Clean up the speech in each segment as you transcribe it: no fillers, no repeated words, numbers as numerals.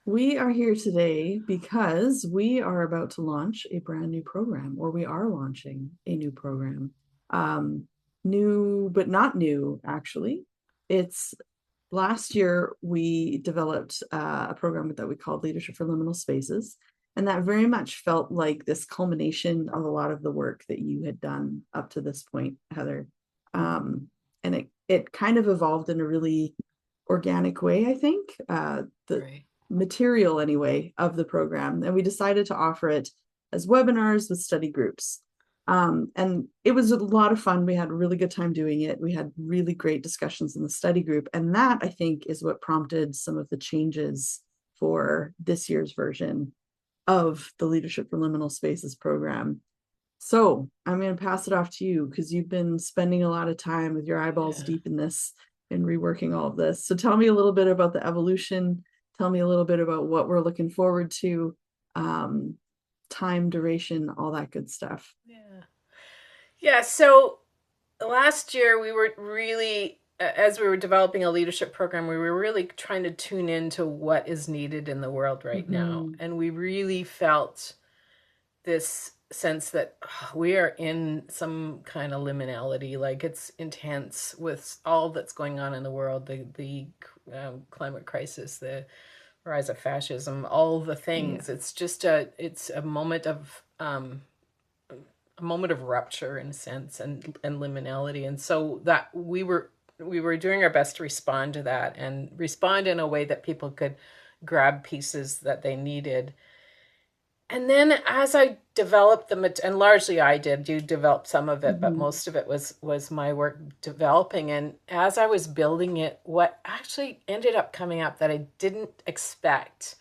We are here today because we are about to launch a brand new program, or we are launching a new program. Um, New, but not new, actually. It's last year we developed a program that we called Leadership for Liminal Spaces. And that very much felt like this culmination of a lot of the work that you had done up to this point, Heather. And it kind of evolved in a really organic way, I think. The Right. material, anyway, of the program. And we decided to offer it as webinars with study groups. And it was a lot of fun. We had a really good time doing it. We had really great discussions in the study group. And that, I think, is what prompted some of the changes for this year's version of the Leadership for Liminal Spaces program. So I'm going to pass it off to you because you've been spending a lot of time with your eyeballs Yeah. deep in this and reworking all of this. So tell me a little bit about the evolution. Tell me a little bit about what we're looking forward to, um, time, duration, all that good stuff. Yeah. Yeah. So last year we were really, as we were developing a leadership program, we were really trying to tune into what is needed in the world right now. Mm-hmm. And we really felt this sense that we are in some kind of liminality, like it's intense with all that's going on in the world, the climate crisis, the rise of fascism, all the Yeah. things. It's a moment of rupture in a sense, and liminality. And so that we were doing our best to respond to that and respond in a way that people could grab pieces that they needed. And then as I developed and largely I did, you developed some of it, but Mm-hmm. most of it was my work developing. And as I was building it, what actually ended up coming up that I didn't expect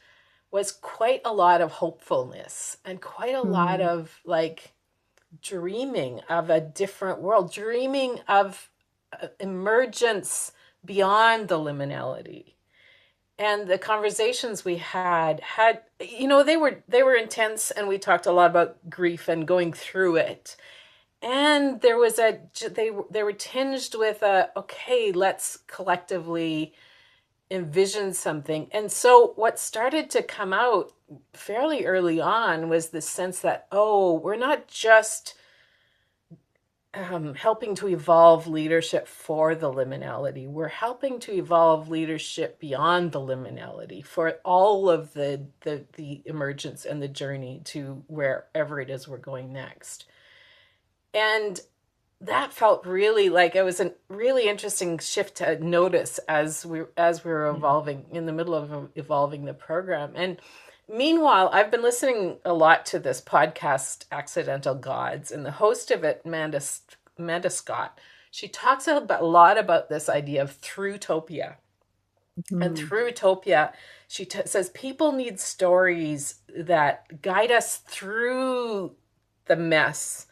was quite a lot of hopefulness and quite a lot Mm-hmm. of like dreaming of a different world, dreaming of emergence beyond the liminality. And the conversations we had, they were intense, and we talked a lot about grief and going through it. And there was they were tinged with a, okay, let's collectively envision something. And so what started to come out fairly early on was the sense that, oh, we're not just helping to evolve leadership for the liminality. We're helping to evolve leadership beyond the liminality for all of the emergence and the journey to wherever it is we're going next. And that felt really like it was a really interesting shift to notice as we were Yeah. evolving in the middle of evolving the program. And meanwhile, I've been listening a lot to this podcast, Accidental Gods, and the host of it, Amanda Scott, she talks a lot about this idea of through-topia. And Mm-hmm. through Utopia, she says people need stories that guide us through the mess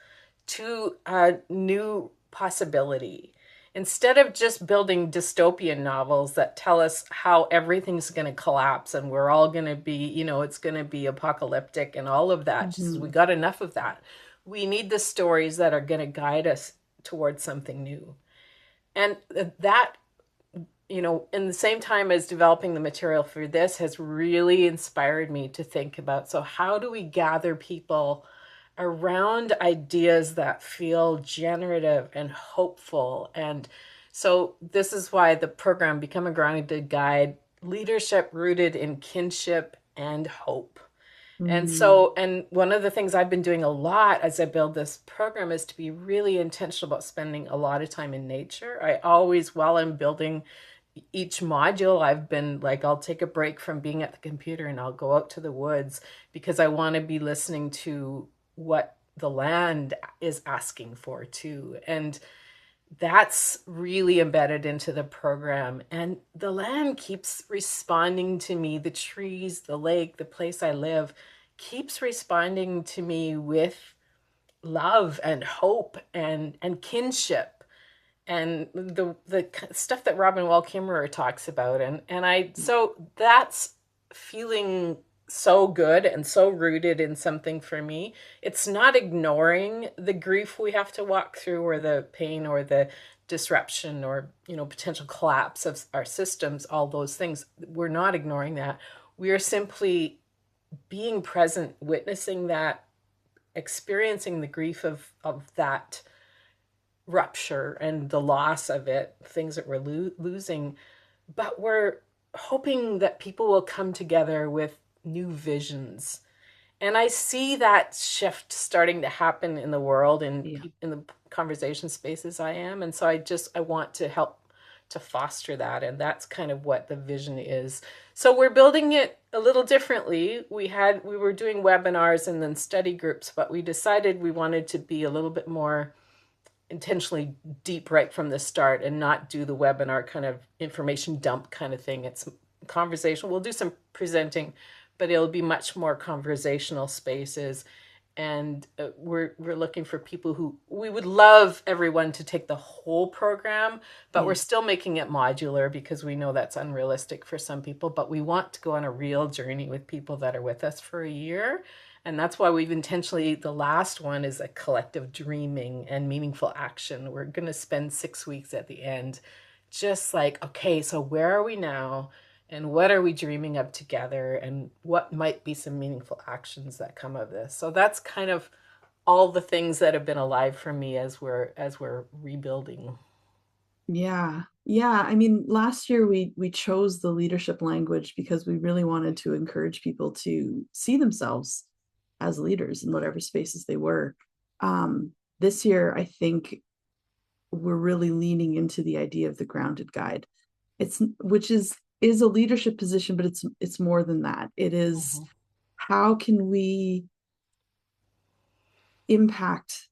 to a new possibility. Instead of just building dystopian novels that tell us how everything's going to collapse and we're all going to be, it's going to be apocalyptic and all of that, she says, we Mm-hmm. got enough of that. We need the stories that are going to guide us towards something new. And that, in the same time as developing the material for this, has really inspired me to think about, so how do we gather people around ideas that feel generative and hopeful? And so this is why the program Become a Grounded Guide: Leadership Rooted in Kinship and Hope. And Mm-hmm. so, and one of the things I've been doing a lot as I build this program is to be really intentional about spending a lot of time in nature. I always, while I'm building each module, I've been like, I'll take a break from being at the computer and I'll go out to the woods because I want to be listening to what the land is asking for too. And that's really embedded into the program. And the land keeps responding to me. The trees, the lake, the place I live keeps responding to me with love and hope and kinship and the stuff that Robin Wall Kimmerer talks about. And I so that's feeling so good and so rooted in something for me. It's not ignoring the grief we have to walk through, or the pain, or the disruption, or potential collapse of our systems, all those things. We're not ignoring that. We are simply being present, witnessing that, experiencing the grief of that rupture and the loss of it, things that we're losing. But we're hoping that people will come together with new visions. And I see that shift starting to happen in the world and Yeah. in the conversation spaces I am. And so I want to help to foster that. And that's kind of what the vision is. So we're building it a little differently. We were doing webinars and then study groups, but we decided we wanted to be a little bit more intentionally deep right from the start and not do the webinar kind of information dump kind of thing. It's conversation. We'll do some presenting, but it'll be much more conversational spaces. And we're looking for people who we would love everyone to take the whole program, but we're Yeah. still making it modular because we know that's unrealistic for some people. But we want to go on a real journey with people that are with us for a year. And that's why we've intentionally, the last one is a collective dreaming and meaningful action. We're going to spend 6 weeks at the end, just like, okay, so where are we now? And what are we dreaming of together? And what might be some meaningful actions that come of this? So that's kind of all the things that have been alive for me as we're rebuilding. Yeah. Yeah. I mean, last year we chose the leadership language because we really wanted to encourage people to see themselves as leaders in whatever spaces they were. This year, I think we're really leaning into the idea of the grounded guide. It's which is a leadership position, but it's more than that. It is Mm-hmm. how can we impact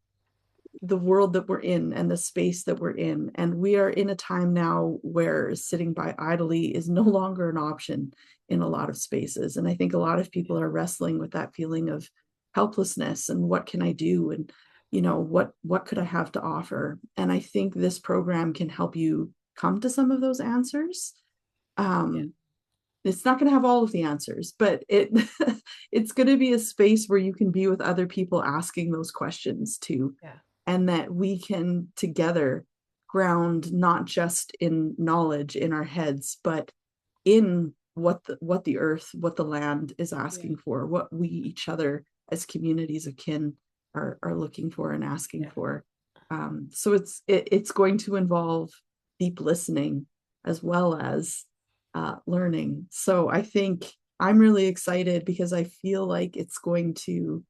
the world that we're in and the space that we're in. And we are in a time now where sitting by idly is no longer an option in a lot of spaces. And I think a lot of people Yeah, are wrestling with that feeling of helplessness and what can I do? And, what could I have to offer? And I think this program can help you come to some of those answers. yeah, Um, it's not going to have all of the answers, but it's going to be a space where you can be with other people asking those questions too, yeah, and that we can together ground not just in knowledge in our heads, but in what the earth, what the land is yeah, asking for, what we each other as communities of kin are looking for and asking yeah, for. So it's going to involve deep listening as well as learning. So I think I'm really excited because I feel like it's going to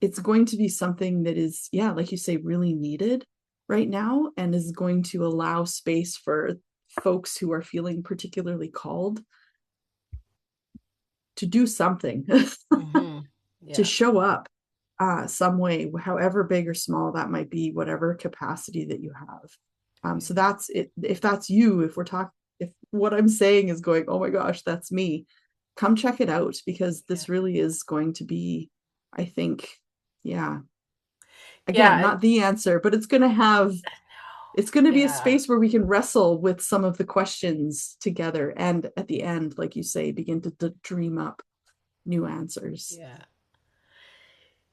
be something that is, yeah, like you say, really needed right now, and is going to allow space for folks who are feeling particularly called to do something, mm-hmm. to Yeah, show up some way, however big or small that might be, whatever capacity that you have. So yeah, that's it. If that's you, if what I'm saying is going, oh my gosh, that's me, come check it out, because yeah, this really is going to be, I think, yeah, again, yeah, and not the answer, but it's going to be a yeah, space where we can wrestle with some of the questions together, and at the end, like you say, begin to dream up new answers. yeah.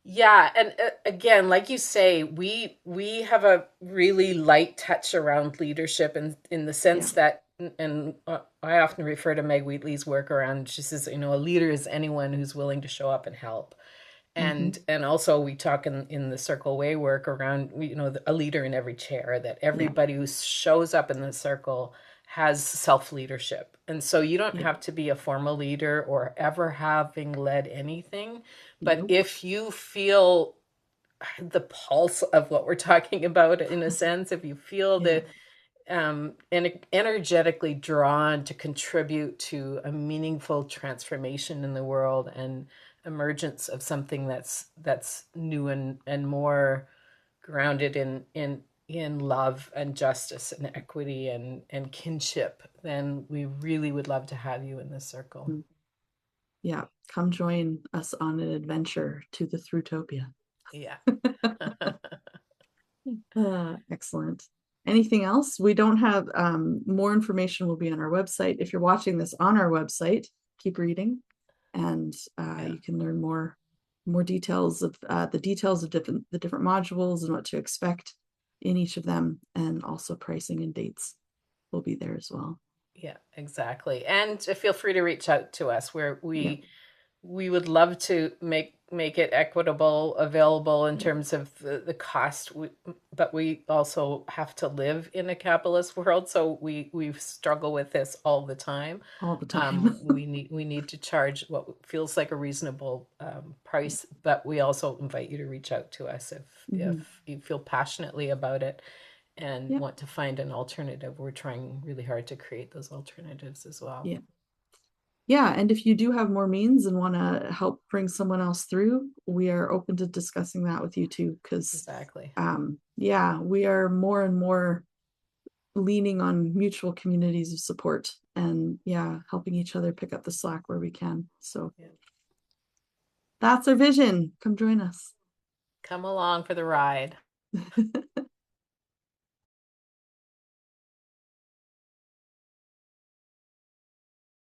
Yeah, and again, like you say, we have a really light touch around leadership, in the Yeah. sense that, and I often refer to Meg Wheatley's work around. She says, a leader is anyone who's willing to show up and help. and Hmm. and also we talk in the circle way work around, a leader in every chair, that Yeah. everybody who shows up in the circle has self leadership, and so you don't Yeah. have to be a formal leader or ever having led anything, but Nope. if you feel the pulse of what we're talking about, in a sense, if you feel Yeah. the energetically drawn to contribute to a meaningful transformation in the world and emergence of something that's new and more grounded in love and justice and equity and kinship, then we really would love to have you in this circle. Mm. Yeah. Come join us on an adventure to the Throughtopia. Yeah. Excellent. Anything else? We don't have more information will be on our website. If you're watching this on our website, keep reading, and Yeah. you can learn more details of the details of the different modules and what to expect in each of them, and also pricing and dates will be there as well. Yeah, exactly. And feel free to reach out to us where Yeah, we would love to make it equitable, available in yeah, terms of the cost. But we also have to live in a capitalist world, so we struggle with this all the time. all the time. We need to charge what feels like a reasonable price, but we also invite you to reach out to us Hmm. if you feel passionately about it and Yeah, want to find an alternative. We're trying really hard to create those alternatives as well. yeah. Yeah, and if you do have more means and want to help bring someone else through, we are open to discussing that with you too. Because, Exactly. yeah, we are more and more leaning on mutual communities of support and, yeah, helping each other pick up the slack where we can. So Yeah. that's our vision. Come join us. Come along for the ride.